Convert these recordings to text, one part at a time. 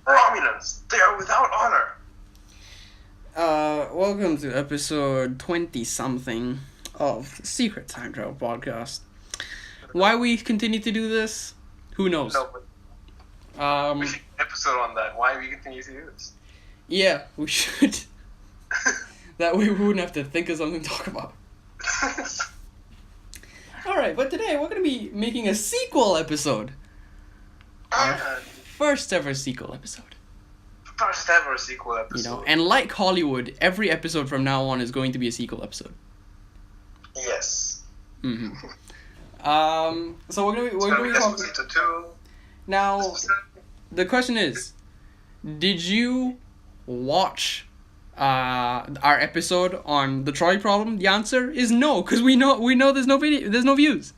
Romulans, they are without honor. Welcome to episode 20-something of Secret Time Travel Podcast. Why we continue to do this? Who knows? No, but we should do an episode on that. Why we continue to do this? Yeah, we should. That way we wouldn't have to think of something to talk about. Alright, but today we're going to be making a sequel episode. Our first ever sequel episode. First ever sequel episode. You know, and like Hollywood, every episode from now on is going to be a sequel episode. Yes. Mm-hmm. So we're gonna be talking. Now, the question is, did you watch our episode on the trolley problem? The answer is no, because we know there's no views.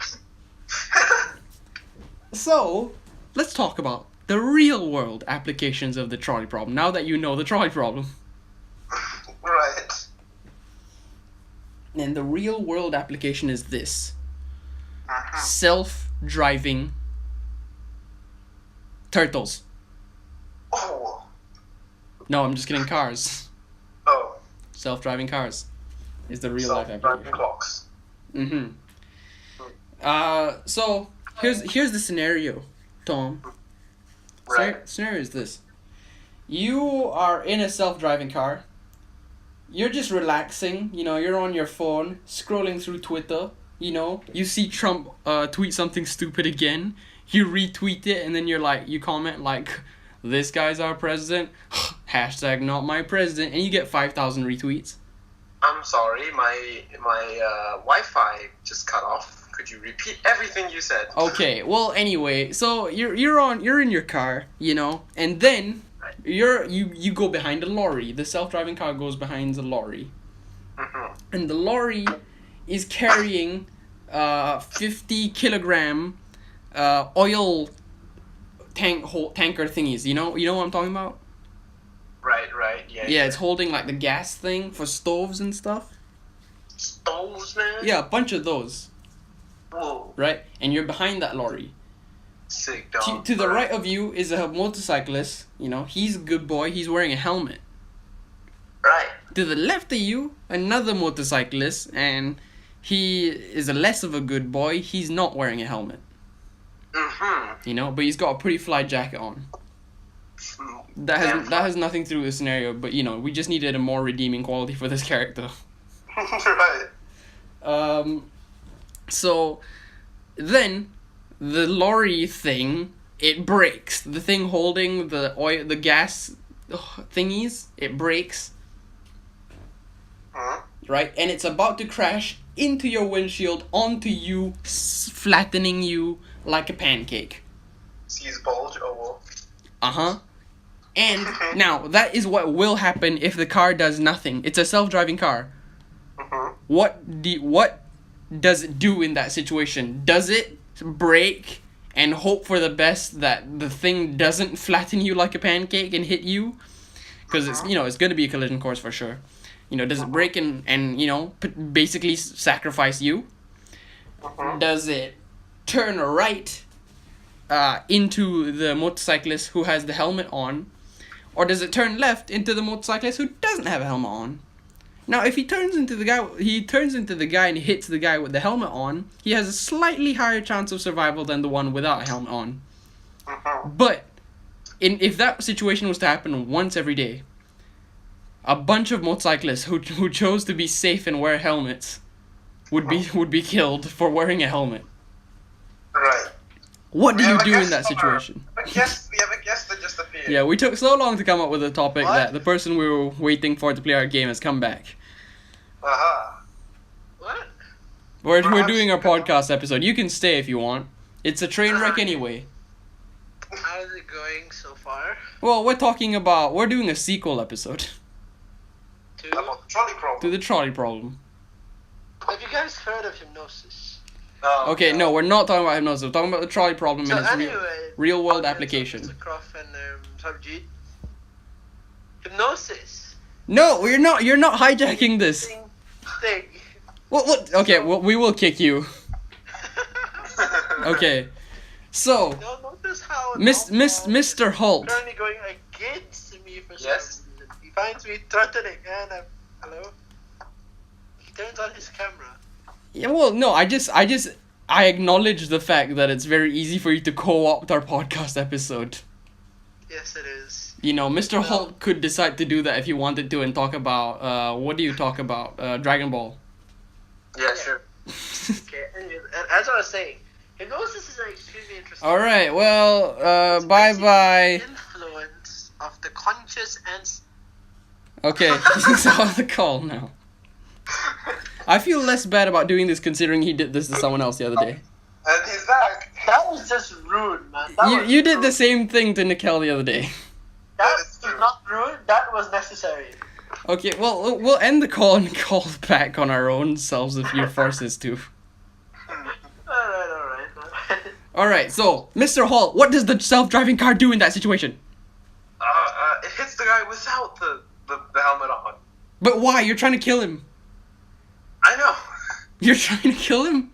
So let's talk about the real world applications of the trolley problem. Now that you know the trolley problem. Right. And the real world application is this. Uh-huh. Self-driving turtles. Oh. No, I'm just kidding. Cars. Oh. Self-driving cars is the real life Self-driving application. clocks. So here's the scenario, Tom. Right. Scenario is this. You are in a self-driving car. You're just relaxing, you're on your phone, scrolling through Twitter, you see Trump tweet something stupid again, you retweet it, and then you comment like, this guy's our president, hashtag not my president, and you get 5,000 retweets. I'm sorry, my Wi-Fi just cut off. Could you repeat everything you said? Okay, well anyway, so you're in your car, and then you go behind a lorry. The self-driving car goes behind the lorry. Mm-hmm. And the lorry is carrying 50 kilogram oil tanker thingies. You know what I'm talking about? Right, yeah. Yeah, it's holding like the gas thing for stoves and stuff. Stoves, man? Yeah, a bunch of those. Whoa. Right? And you're behind that lorry. Sick dog. To the right of you is a motorcyclist. He's a good boy. He's wearing a helmet. Right. To the left of you, another motorcyclist, and he is a less of a good boy. He's not wearing a helmet. Mm-hmm. But he's got a pretty fly jacket on. That has nothing to do with the scenario, but we just needed a more redeeming quality for this character. Right. So then the lorry thing, it breaks. The thing holding the gas thingies, it breaks. Huh? Right? And it's about to crash into your windshield, onto you, flattening you like a pancake. Sees bulge, oh well. Uh-huh. And now, that is what will happen if the car does nothing. It's a self-driving car. Mm-hmm. What does it do in that situation? Does it brake and hope for the best that the thing doesn't flatten you like a pancake and hit you? Because it's going to be a collision course for sure. Does it brake and basically sacrifice you? Does it turn right into the motorcyclist who has the helmet on? Or does it turn left into the motorcyclist who doesn't have a helmet on? Now, if he turns into the guy and hits the guy with the helmet on, he has a slightly higher chance of survival than the one without a helmet on. But if that situation was to happen once every day, a bunch of motorcyclists who chose to be safe and wear helmets would be killed for wearing a helmet. Right. What do you do in that situation? We have a guest that just appeared. Yeah, we took so long to come up with a topic that the person we were waiting for to play our game has come back. Aha. What? We're doing our podcast episode. You can stay if you want. It's a train wreck anyway. How's it going so far? Well, we're doing a sequel episode About the trolley problem. to the trolley problem. Have you guys heard of hypnosis? Okay, no, we're not talking about hypnosis. We're talking about the trolley problem So in its anyway, real world application. Croft and Sarjeet. Hypnosis. No, you're not hijacking this. Thing. What? Okay, well, we will kick you. Okay. So, Notice how Mr. Hulk. currently going against trying to be threatening, and hello. He turns on his camera. Yeah, well, no, I acknowledge the fact that it's very easy for you to co-opt our podcast episode. Yes, it is. You know, Mr. Holt could decide to do that if he wanted to and talk about, what do you talk about? Dragon Ball. Yeah, sure. Okay, anyway, as I was saying, hypnosis is an extremely interesting. Alright, well, It's bye-bye. basically the influence of the conscious and. Okay, he's off the call now. I feel less bad about doing this considering he did this to someone else the other day. And he's back. That was just rude, man. That You was did rude. the same thing to Nikel the other day. That is was true. not rude. That was necessary. Okay, well, we'll end the call and call back on our own selves if you force us to. Alright. Alright, so, Mr. Holt, what does the self-driving car do in that situation? It hits the guy without the helmet on. But why? You're trying to kill him. I know. You're trying to kill him?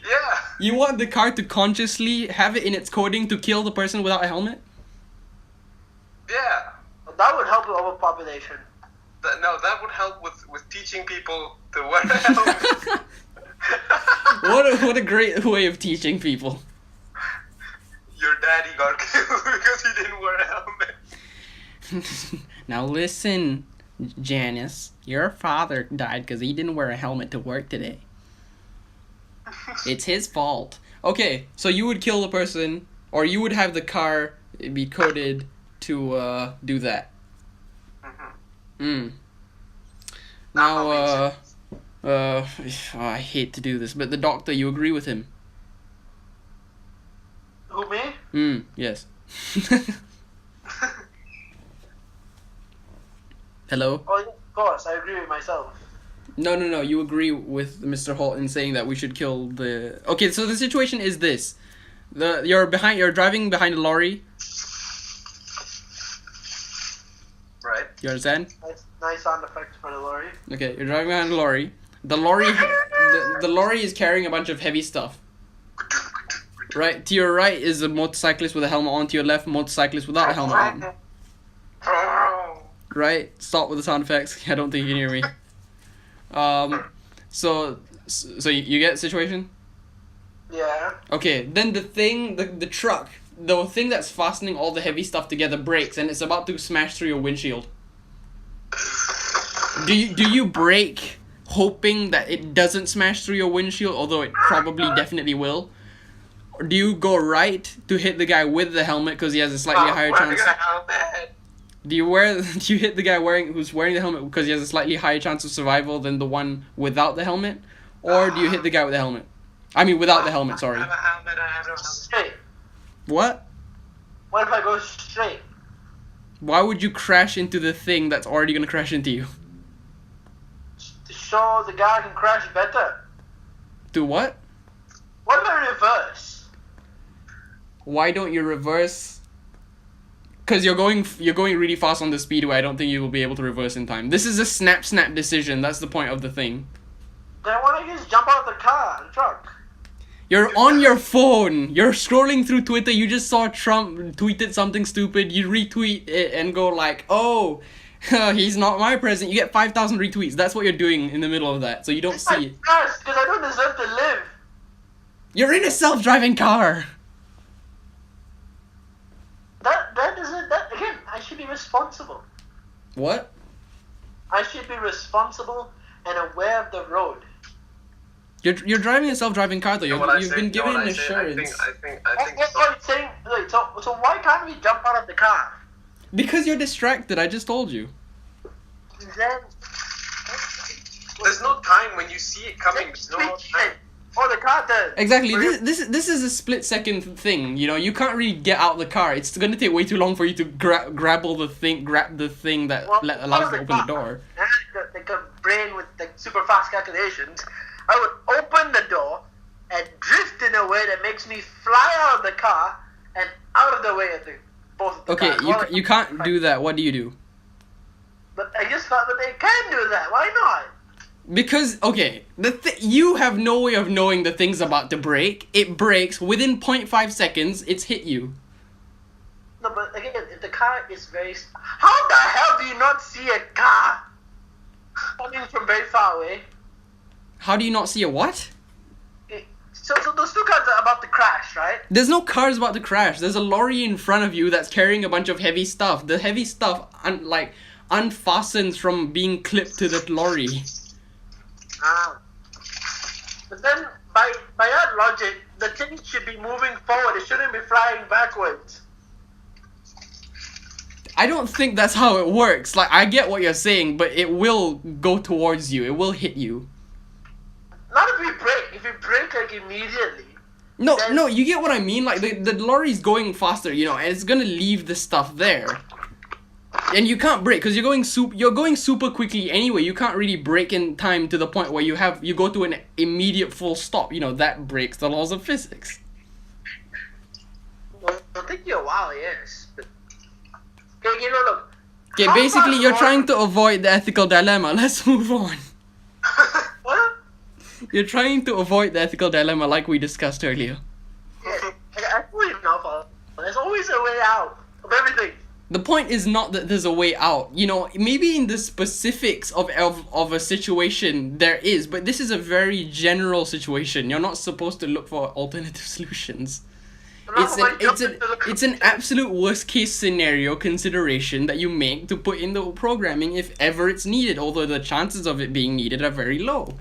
Yeah. You want the car to consciously have it in its coding to kill the person without a helmet? Yeah. That would help with overpopulation. No, that would help with teaching people to wear a helmet. What a great way of teaching people. Your daddy got killed because he didn't wear a helmet. Now listen, Janice. Your father died because he didn't wear a helmet to work today. It's his fault. Okay, so you would kill the person, or you would have the car be coded to do that. Now, I hate to do this, but the doctor, you agree with him? Who, me? Yes. Hello? Oh, of course, I agree with myself. No, you agree with Mr. Holt in saying that we should kill the... Okay, so the situation is this. You're driving behind a lorry. Right. You understand? Nice sound effects for the lorry. Okay, you're driving behind a lorry. The lorry is carrying a bunch of heavy stuff. Right, to your right is a motorcyclist with a helmet on. To your left, motorcyclist without a helmet on. Right? Stop with the sound effects. I don't think you can hear me. So you get the situation? Yeah. Okay, then the truck, the thing that's fastening all the heavy stuff together breaks and it's about to smash through your windshield. Do you brake hoping that it doesn't smash through your windshield, although it probably definitely will? Or do you go right to hit the guy with the helmet because he has a slightly higher chance? Do you hit the guy who's wearing the helmet because he has a slightly higher chance of survival than the one without the helmet? Or do you hit the guy with the helmet? I mean without the helmet, sorry. I have a helmet. Straight. What? What if I go straight? Why would you crash into the thing that's already gonna crash into you? To show the guy can crash better. Do what? What if I reverse? Why don't you reverse? Because you're going really fast on the speedway. I don't think you will be able to reverse in time. This is a snap decision. That's the point of the thing. Then why don't you just jump out of the truck? You're on your phone. You're scrolling through Twitter. You just saw Trump tweeted something stupid. You retweet it and go like, oh, he's not my president. You get 5,000 retweets. That's what you're doing in the middle of that. So you don't It's see it. because I don't deserve to live. You're in a self-driving car. That isn't that again. I should be responsible. What? I should be responsible and aware of the road. You're driving a self-driving car though. You've been given insurance. I think. What are you saying? Wait, so why can't we jump out of the car? Because you're distracted. I just told you. Then There's no time when you see it coming. There's no more time. Oh, the car does. Exactly. This is a split-second thing. You know, you can't really get out the car. It's gonna take way too long for you to grab the thing that allows you to open the door. The brain with the super fast calculations. I would open the door and drift in a way that makes me fly out of the car and out of the way of both of the Okay, cars. you can't do that. What do you do? But I just thought that they can do that. Why not? Because, okay, you have no way of knowing the thing's about to break. It breaks. Within 0.5 seconds, it's hit you. No, but again, if the car is very. How the hell do you not see a car coming from very far away? How do you not see a what? So those two cars are about to crash, right? There's no cars about to crash. There's a lorry in front of you that's carrying a bunch of heavy stuff. The heavy stuff unfastens from being clipped to the lorry. But then, by that logic, the thing should be moving forward. It shouldn't be flying backwards. I don't think that's how it works. Like, I get what you're saying, but it will go towards you. It will hit you. Not if we brake. If we brake, like, immediately. No, you get what I mean? Like, the lorry's going faster, you know, and it's gonna leave the stuff there. And you can't brake, because you're going super quickly anyway. You can't really brake in time to the point where you go to an immediate full stop. You know, that breaks the laws of physics. Well, it'll take you a while, yes. But... Okay, look. Okay, basically, you're trying to avoid the ethical dilemma. Let's move on. What? You're trying to avoid the ethical dilemma like we discussed earlier. Yeah, I believe now, there's always a way out of everything. The point is not that there's a way out. You know, maybe in the specifics of a situation there is, but this is a very general situation. You're not supposed to look for alternative solutions. It's an absolute worst case scenario consideration that you make to put in the programming if ever it's needed, although the chances of it being needed are very low.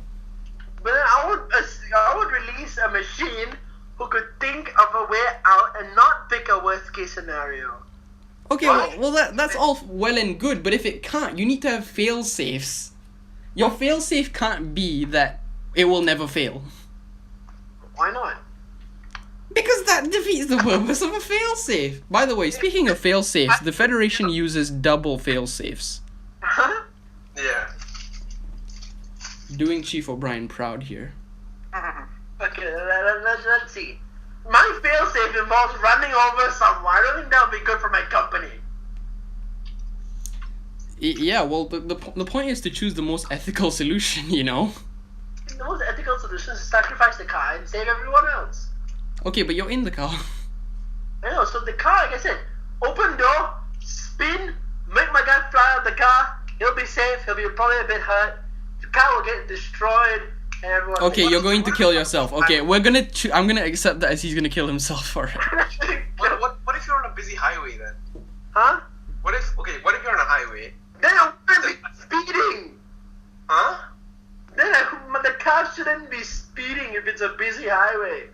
But then I would release a machine who could think of a way out and not pick a worst case scenario. Okay, well that's all well and good, but if it can't, you need to have fail-safes. Your fail-safe can't be that it will never fail. Why not? Because that defeats the purpose of a fail-safe. By the way, speaking of fail-safes, the Federation uses double fail-safes. Huh? Yeah. Doing Chief O'Brien proud here. Okay, let's see. My fail-safe involves running over someone. I don't think that would be good for my company. Yeah, well, the point is to choose the most ethical solution, you know? The most ethical solution is to sacrifice the car and save everyone else. Okay, but you're in the car. I know, so the car, like I said, open door, spin, make my guy fly out the car, he'll be safe, he'll be probably a bit hurt, the car will get destroyed, and everyone... Okay, you're going to kill yourself. Okay, I'm gonna accept that as he's gonna kill himself, alright. What if you're on a busy highway then? Huh? What if you're on a highway? Then I wouldn't be speeding! Huh? Then the car shouldn't be speeding if it's a busy highway.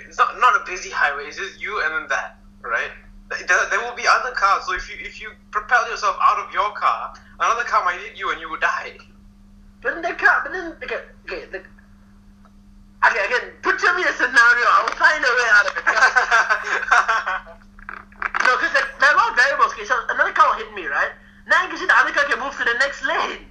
It's not a busy highway. It's just you and then that, right? There will be other cars. So if you propel yourself out of your car, another car might hit you and you will die. Okay, again, picture me a scenario. I will find a way out of it. No, because there are a lot of variables. Okay, so another car will hit me, right? Now you can see the other car can move to the next lane.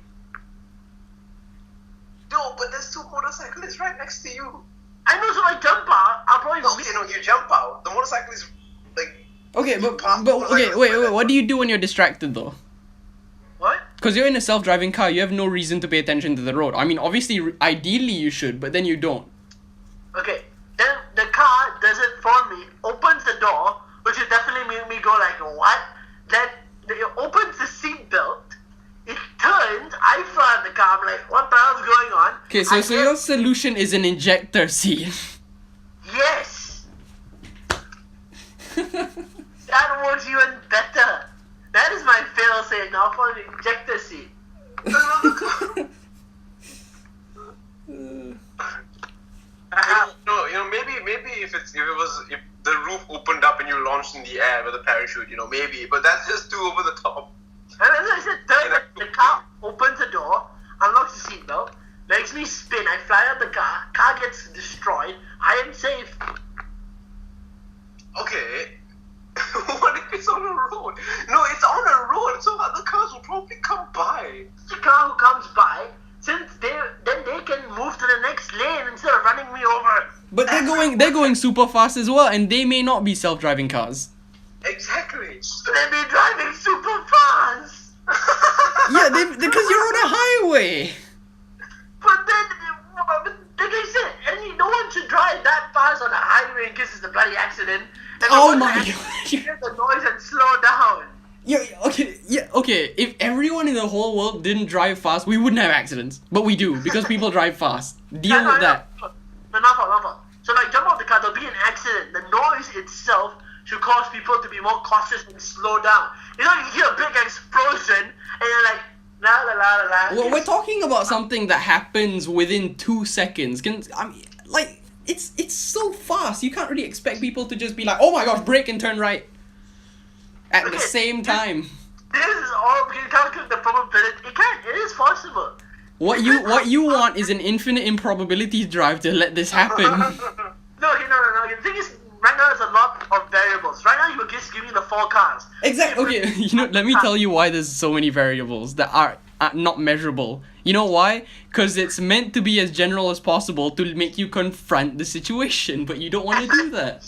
No, but there's two motorcyclists right next to you. I know, so I jump out. I'll probably you jump out. The motorcycle is like. Okay, but okay, wait. What do you do when you're distracted though? What? Because you're in a self-driving car, you have no reason to pay attention to the road. I mean, obviously, ideally you should, but then you don't. Okay, then the car does it for me, opens the door, which would definitely make me go like, what? Then it opens the seat belt, it turns, I fly out the car, I'm like, what the hell's going on? Okay, so your solution is an injector seat. Yes! That works even better. That is my fail-safe now for an injector seat. Maybe if the roof opened up and you launched in the air with a parachute, maybe. But that's just too over the top. And as I said, the car opens the door, unlocks the seatbelt, makes me spin, I fly out the car gets destroyed, I am safe. Okay. What if it's on a road? No, it's on a road, so other cars will probably come by. The car who comes by, since they can move to the next lane instead of running me over. But they're going super fast as well, and they may not be self-driving cars. Exactly. They be driving super fast. Yeah, because you're on a highway. But then, like I said, no one should drive that fast on a highway in case it's a bloody accident. And Oh my god. hear the noise and slow down. Yeah, okay. If everyone in the whole world didn't drive fast, we wouldn't have accidents. But we do, because people drive fast. Deal with that. No, not for. So like jump off the car, there'll be an accident. The noise itself should cause people to be more cautious and slow down. You know, you hear a big explosion and you're like, la la la la la. Well, we're talking about something that happens within 2 seconds. It's so fast. You can't really expect people to just be like, oh my gosh, brake and turn right at the same time. This is all, you calculate the probability. It is possible. What you want is an infinite improbability drive to let this happen. No. The thing is, right now there's a lot of variables. Right now, you're just giving the 4 cars. Exactly. Okay, let me tell you why there's so many variables that are not measurable. You know why? Because it's meant to be as general as possible to make you confront the situation, but you don't want to do that.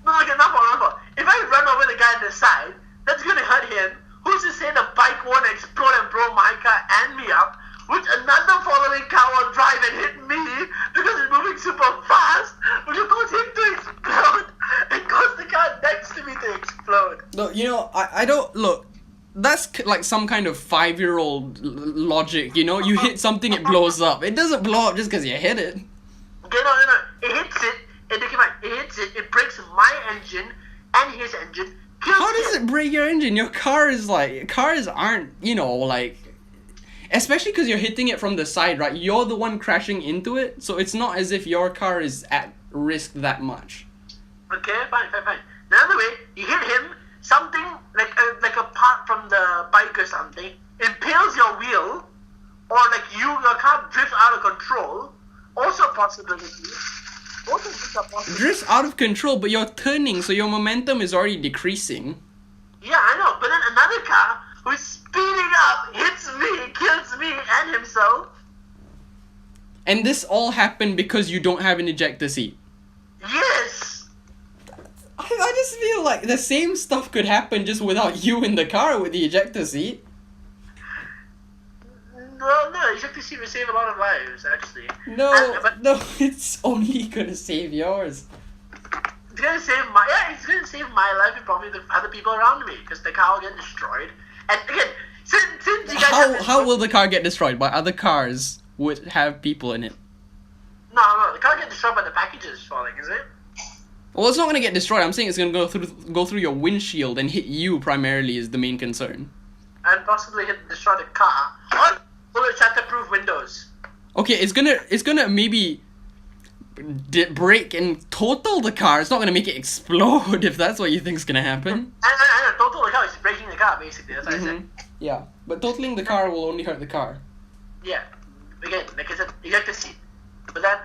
No, number. If I run over the guy on the side, that's gonna hurt him. Who's to say the bike won't explode and blow my car and me up, which another following car will drive and hit me because it's moving super fast, which will cause him to explode and cause the car next to me to explode. No, I don't look. That's like some kind of 5-year-old logic, you know? You hit something, it blows up. It doesn't blow up just because you hit it. Okay, no. It hits it, it breaks my engine and his engine. How does it break your engine? Cars aren't, especially because you're hitting it from the side, right? You're the one crashing into it, so it's not as if your car is at risk that much. Okay, fine. Another way, you hit him, something like a part from the bike or something impales your wheel, or like your car drifts out of control. Also a possibility. Both of these are possible. Drifts out of control, but you're turning, so your momentum is already decreasing. Yeah, I know. But then another car who's speeding up hits me, kills me and himself. And this all happened because you don't have an ejector seat. Yes. I just feel like the same stuff could happen just without you in the car with the ejector seat. No, ejector seat will save a lot of lives, actually. No, it's only gonna save yours. It's gonna save my life and probably the other people around me, because the car will get destroyed. And again, since you guys how will the car get destroyed? By other cars would have people in it. No, the car will get destroyed by the packages falling, is it? Well, it's not gonna get destroyed. I'm saying it's gonna go through your windshield and hit you primarily is the main concern. And possibly destroy the car. Or will it shatterproof windows? Okay, it's gonna maybe break and total the car. It's not gonna make it explode if that's what you think's gonna happen. I know, total the car is breaking the car basically. That's what I said. Yeah, but totaling the car will only hurt the car. Yeah, again, like I said, ejector seat. But then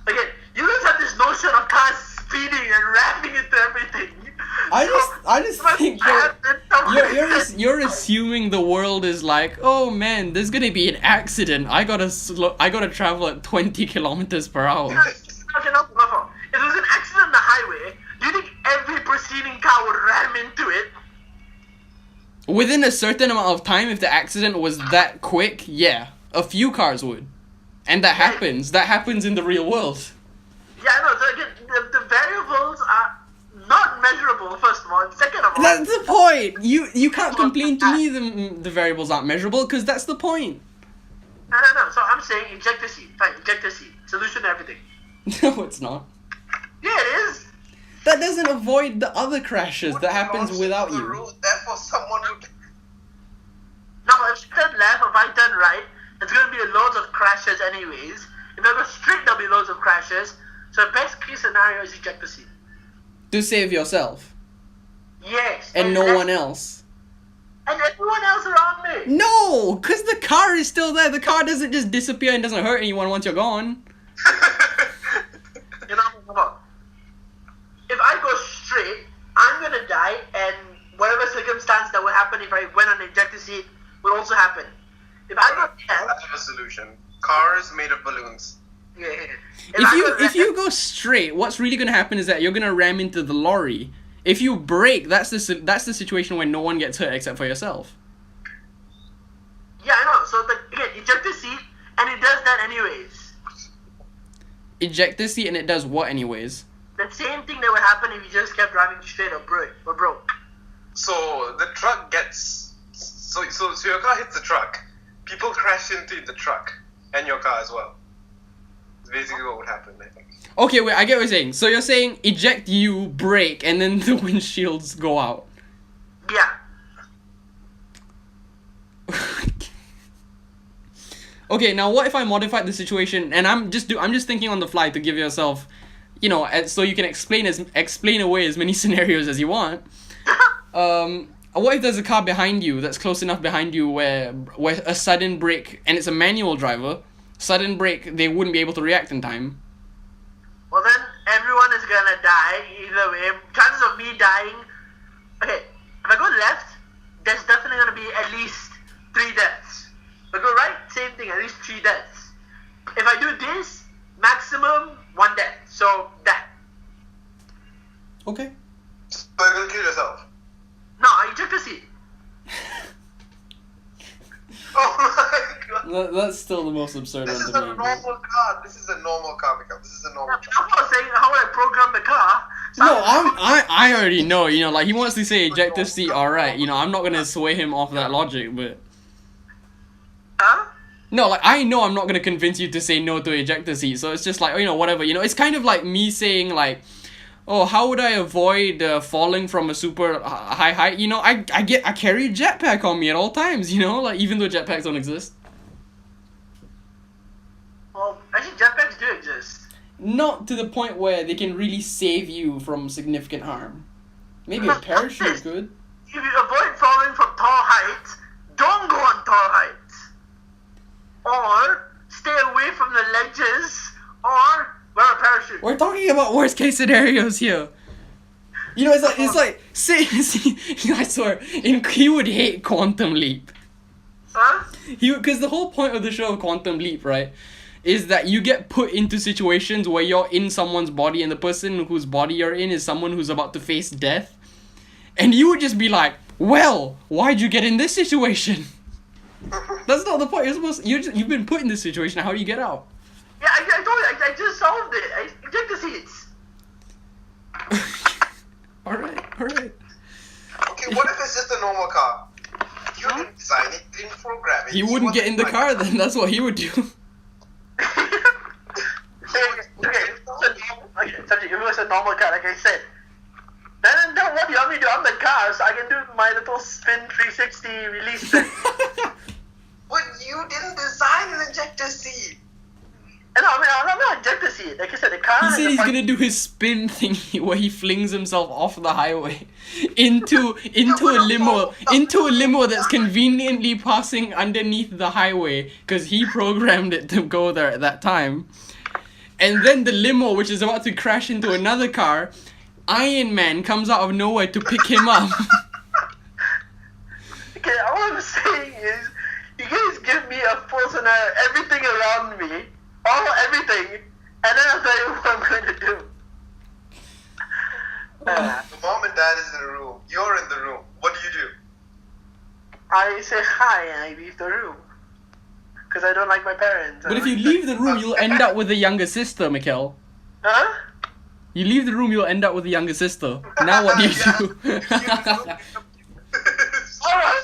again, you guys have this notion of cars speeding and ramming into everything. I just think you're assuming the world is like, oh man, there's gonna be an accident. I gotta travel at 20 kilometers per hour. Okay, no. If there's an accident on the highway, do you think every preceding car would ram into it? Within a certain amount of time, if the accident was that quick, yeah, a few cars would. And that happens. That happens in the real world. Yeah, I know. So again, the variables are not measurable, first of all. And second of all... That's the point! You can't complain to me the variables aren't measurable, because that's the point. No. So I'm saying ejector seat. Fine, ejector seat. Solution to everything. No, it's not. Yeah, it is. That doesn't avoid the other crashes that happens without you. Therefore, someone who... No, if I turn left or if I turn right, there's going to be loads of crashes anyways. If I go straight, there'll be loads of crashes. So the best case scenario is ejector seat. To save yourself. Yes. And no one else. And everyone else around me. No, because the car is still there. The car doesn't just disappear and doesn't hurt anyone once you're gone. You know, if I go straight, I'm going to die, and whatever circumstance that would happen if I went on the ejector seat will also happen. If I go left... I have a solution. Cars made of balloons. Yeah. If you go straight, what's really gonna happen is that you're gonna ram into the lorry. If you brake, that's the situation where no one gets hurt except for yourself. Yeah, I know. So again, ejector seat, and it does that anyways. Ejector seat, and it does what anyways? The same thing that would happen if you just kept driving straight or broke. So the truck gets so your car hits the truck. People crash into the truck and your car as well. It's basically what would happen, I think. Okay, wait, I get what you're saying. So you're saying eject you, brake, and then the windshields go out. Yeah. Okay, now what if I modified the situation and I'm just thinking on the fly to give yourself, you know, so you can explain away as many scenarios as you want. What if there's a car behind you that's close enough behind you where a sudden brake, and it's a manual driver, sudden brake, they wouldn't be able to react in time? Well, then everyone is gonna die either way. Chances of me dying. Okay, if I go left, there's definitely gonna be at least 3 deaths. If I go right, same thing, at least 3 deaths. If I do this, maximum 1 death. So that. Okay. So you're gonna kill yourself. No, I eject the seat. Oh my god. That's still the most absurd This one is to a me. normal car. This is a normal car, Mikael. This is a normal That's car. what I was saying, how I program the car. So No, I already know, you know, like he wants to say ejective seat, alright, you know, I'm not gonna sway him off that logic, but Huh? no, like I know I'm not gonna convince you to say no to ejector seat, so it's just like, you know, whatever, you know, it's kind of like me saying like, oh, how would I avoid falling from a super high height? You know, I carry a jetpack on me at all times, you know, like even though jetpacks don't exist. Well, actually, jetpacks do exist. Not to the point where they can really save you from significant harm. Maybe a parachute could. If you avoid falling from tall heights, don't go on tall heights. Or stay away from the ledges, or wear a parachute. We're talking about worst case scenarios here. You know, it's like say I swear, he would hate Quantum Leap. Huh? Because the whole point of the show Quantum Leap, right, is that you get put into situations where you're in someone's body and the person whose body you're in is someone who's about to face death, and you would just be like, well, why'd you get in this situation? That's not the point. You've been put in this situation. How do you get out? Yeah, I told you, I just solved it. I eject the seats. Alright. Okay, what if it's just a normal car? You didn't design it, you didn't program it. He wouldn't get in the car then. That's what he would do. Okay, subject, if it was a normal car, like I said, then what do you want me to do? I'm the car, so I can do my little spin 360 release thing. But you didn't design an ejector seat. And no, I mean, I'm not ejector seat. Like I said, the car He has said a he's bunch- gonna do his spin thingy where he flings himself off the highway into a limo that's conveniently passing underneath the highway because he programmed it to go there at that time. And then the limo, which is about to crash into another car, Iron Man comes out of nowhere to pick him up. Okay, all I'm saying is, you guys give me a full scenario, everything around me, everything, and then I'll tell you what I'm going to do. The mom and dad is in the room. You're in the room. What do? I say hi and I leave the room. Because I don't like my parents. But if you leave the room, you'll end up with a younger sister, Mikkel. Huh? You leave the room, you'll end up with a younger sister. Now what do you do? How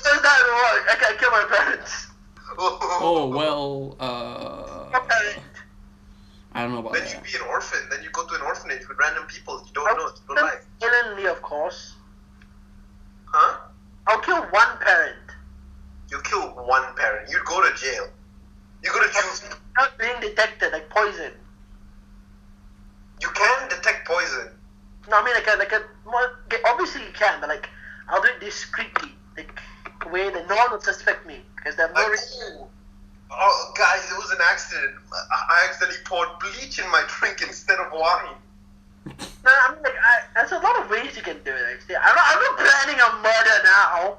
does that work? I can kill my parents. Oh, well, My parents. I don't know about Then that. you'd be an orphan. Then you go to an orphanage with random people you don't know, you don't like. Willingly, of course. Huh? I'll kill one parent. You kill one parent. You'd go to jail. You go to jail. Not being detected, like poison. You can detect poison. No, I mean obviously you can, but like I'll do it discreetly, like way that no one will suspect me, because they have no reason. Oh, guys, it was an accident. I accidentally poured bleach in my drink instead of wine. No, I mean there's a lot of ways you can do it. Actually, I'm not planning a murder now.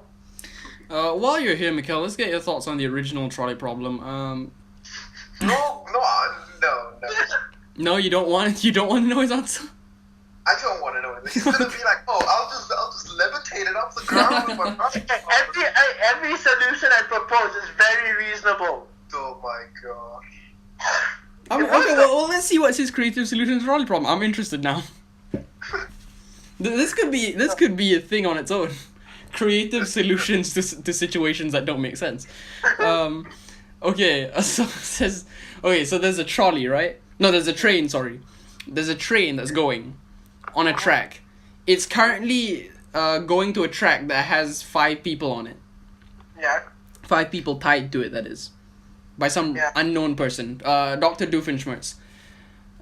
While you're here, Mikkel, let's get your thoughts on the original trolley problem. No. No, you don't want to know his answer? I don't want to know it. He's gonna be like, oh, I'll just levitate it off the ground with my brush. Every solution I propose is very reasonable. Oh my god. I mean, okay, well, let's see what's his creative solution to the trolley problem. I'm interested now. This could be a thing on its own. creative solutions to situations that don't make sense. Okay, so it says, okay, so there's a trolley, right? No, there's a train, sorry. There's a train that's going on a track. It's currently going to a track that has 5 people on it. Yeah. 5 people tied to it, that is. By some unknown person. Dr. Doofenshmirtz.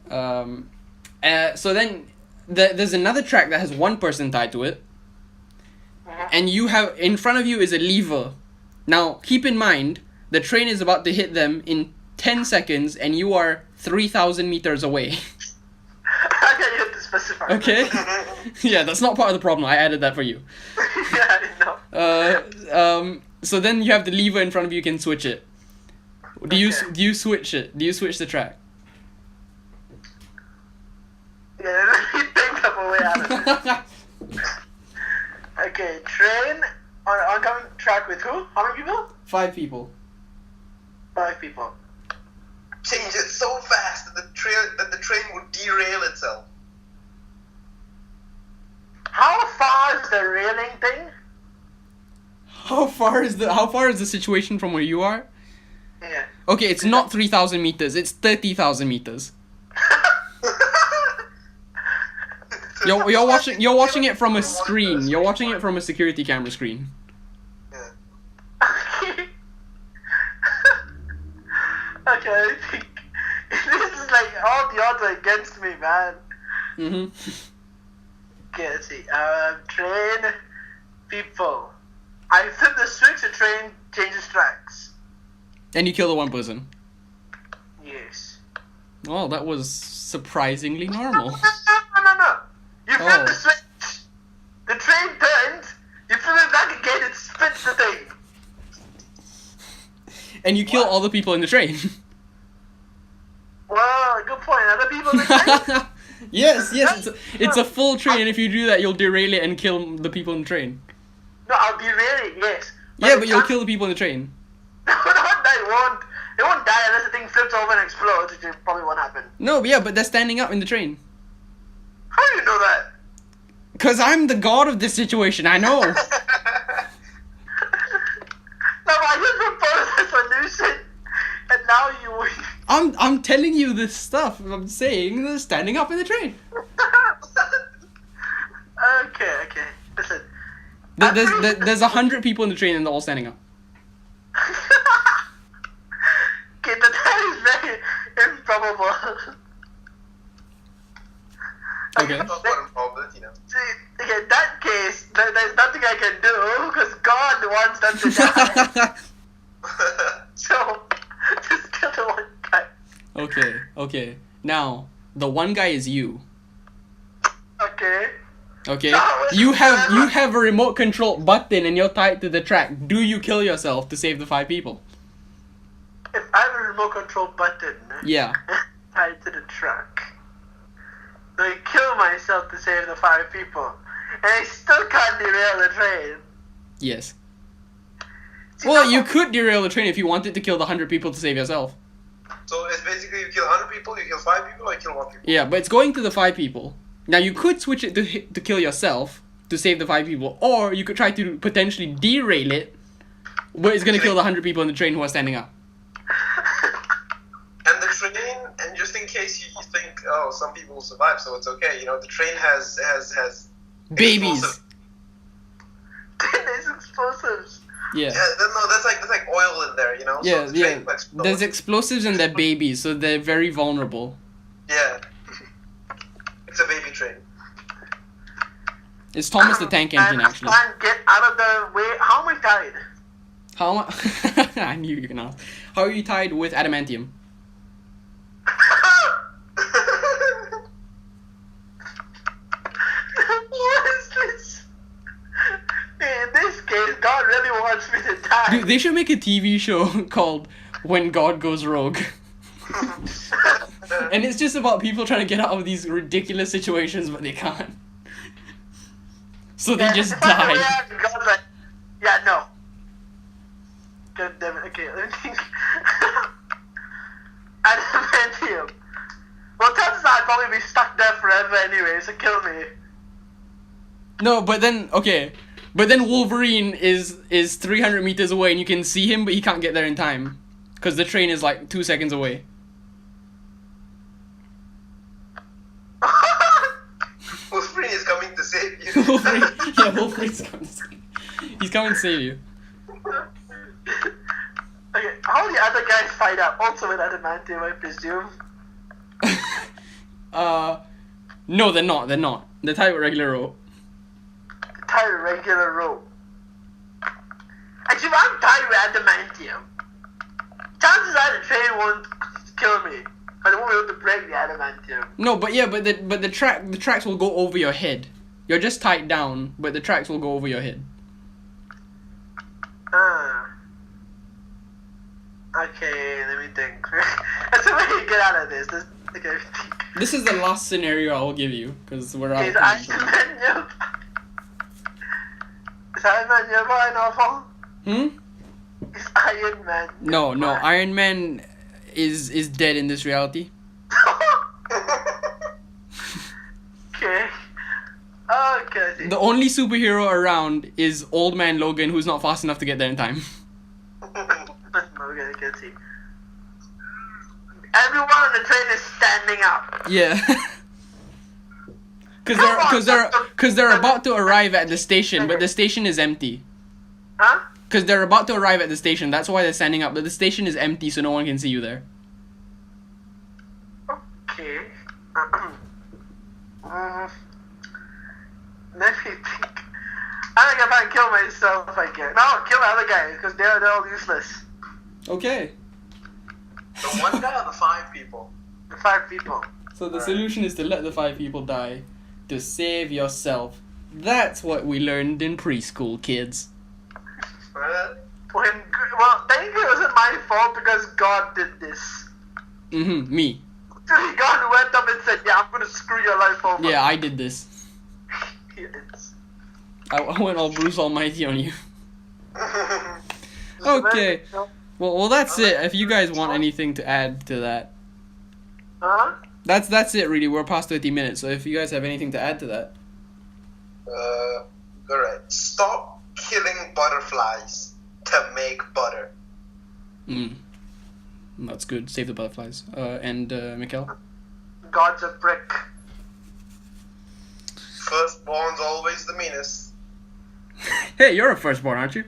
So then, there's another track that has 1 person tied to it. And you have, in front of you is a lever. Now, keep in mind, the train is about to hit them in 10 seconds, and you are 3,000 meters away. Okay, you have to specify. Okay? Yeah, that's not part of the problem. I added that for you. Yeah, I know. So then you have the lever in front of you, you can switch it. Do you switch it? Do you switch the track? Yeah, let me think of a way out of it. Okay, train on oncoming track with who? How many people? 5 people. 5 people. Change it so fast that the train would derail itself. How far is the railing thing? How far is the situation from where you are? Yeah. Okay, it's not 3,000 meters. It's 30,000 meters. You're watching it from a screen. You're watching it from a security camera screen. Yeah. Okay. Okay, I think this is like all the odds are against me, man. Okay, let's see. Train people. I flip the switch, the train changes tracks. And you kill the 1 person. Yes. Well, that was surprisingly normal. No. You flip Oh. the switch. The train turns. You flip it back again. It spins the thing. And you kill all the people in the train. Well, good point. Other people in the train? Yes, it's a full train, and if you do that, you'll derail it and kill the people in the train. No, I'll derail it. Yes. Yeah, but you'll kill the people in the train. No, it won't die unless the thing flips over and explodes, which probably won't happen. No, but they're standing up in the train. How do you know that? Cause I'm the god of this situation. I know. No, I just proposed a solution, and now you. I'm telling you this stuff. I'm saying they're standing up in the train. Okay. Listen. There's 100 people in the train and they're all standing up. Okay, that is very improbable. Okay. That's not what probability now. See, okay, in that case, there's nothing I can do because God wants them to die. So, just kill the 1 guy. Okay. Now, the 1 guy is you. Okay. Okay? No, You have a remote control button and you're tied to the track. Do you kill yourself to save the 5 people? If I have a remote control button Yeah. tied to the truck, do I kill myself to save the 5 people? And I still can't derail the train. Yes. See, Well, that's you a- could derail the train if you wanted to kill the 100 people to save yourself. So it's basically you kill 100 people, you kill 5 people, or you kill 1 people. Yeah, but it's going to the 5 people. Now, you could switch it to kill yourself to save the 5 people, or you could try to potentially derail it, where it's going to kill the 100 people in the train who are standing up. And the train, and just in case you think, oh, some people will survive, so it's okay. You know, the train has Babies. explosive- There's explosives. Yeah. No, that's like oil in there, you know. Yeah, so the train will explode. There's explosives and they're babies, so they're very vulnerable. Yeah. It's a baby train. It's Thomas the Tank Engine, And actually. can't get out of the way. How am I tied? How am I... I knew you were gonna ask. How are you tied with adamantium? What is this? In this case, God really wants me to die. Dude, they should make a TV show called When God Goes Rogue. And it's just about people trying to get out of these ridiculous situations, but they can't. So they just die. Yeah, God's like, yeah, no. God damn it. Okay, let me think. Adamantium. Well, chances are I'd probably be stuck there forever anyway, so kill me. No, but then, okay. But then Wolverine is 300 meters away and you can see him, but he can't get there in time. Because the train is like 2 seconds away. Wolverine is coming to save you. Wolverine's coming to save you. He's coming to save you. Okay, how the other guys fight up? Also with adamantium, I presume. No, they're not. They're tied with regular rope. Tied with regular rope. Actually, if I'm tied with adamantium, chances are the train won't kill me. But it won't be able to break the adamantium. No, but the tracks will go over your head. You're just tied down, but the tracks will go over your head. Okay, let me think. Let's see if I can get out of this. Okay. This is the last scenario I will give you, because we're out of Is time. Iron Man nearby? Is Iron Man nearby now, Is Iron Man No, nearby? Iron Man is dead in this reality. Okay. Okay. The only superhero around is Old Man Logan, who's not fast enough to get there in time. Okay, I can see. Everyone on the train is standing up. Yeah. Because they're about to arrive at the station, but the station is empty. Huh? Because they're about to arrive at the station, that's why they're standing up. But the station is empty, so no one can see you there. Okay. Let me think. I think if I kill myself, I can. No, kill the other guys because they're all useless. Okay. The one guy or the 5 people? The 5 people. So the solution is to let the 5 people die to save yourself. That's what we learned in preschool, kids. Really? Well, technically it wasn't my fault because God did this. Me. God went up and said, "Yeah, I'm gonna screw your life over." Yeah, I did this. Yes. I went all Bruce Almighty on you. Okay. Well, that's it. If you guys want anything to add to that. Huh? That's it, really. We're past 30 minutes, so if you guys have anything to add to that. Alright. Stop killing butterflies to make butter. That's good. Save the butterflies. And Mikkel? God's a prick. Firstborn's always the meanest. Hey, you're a firstborn, aren't you?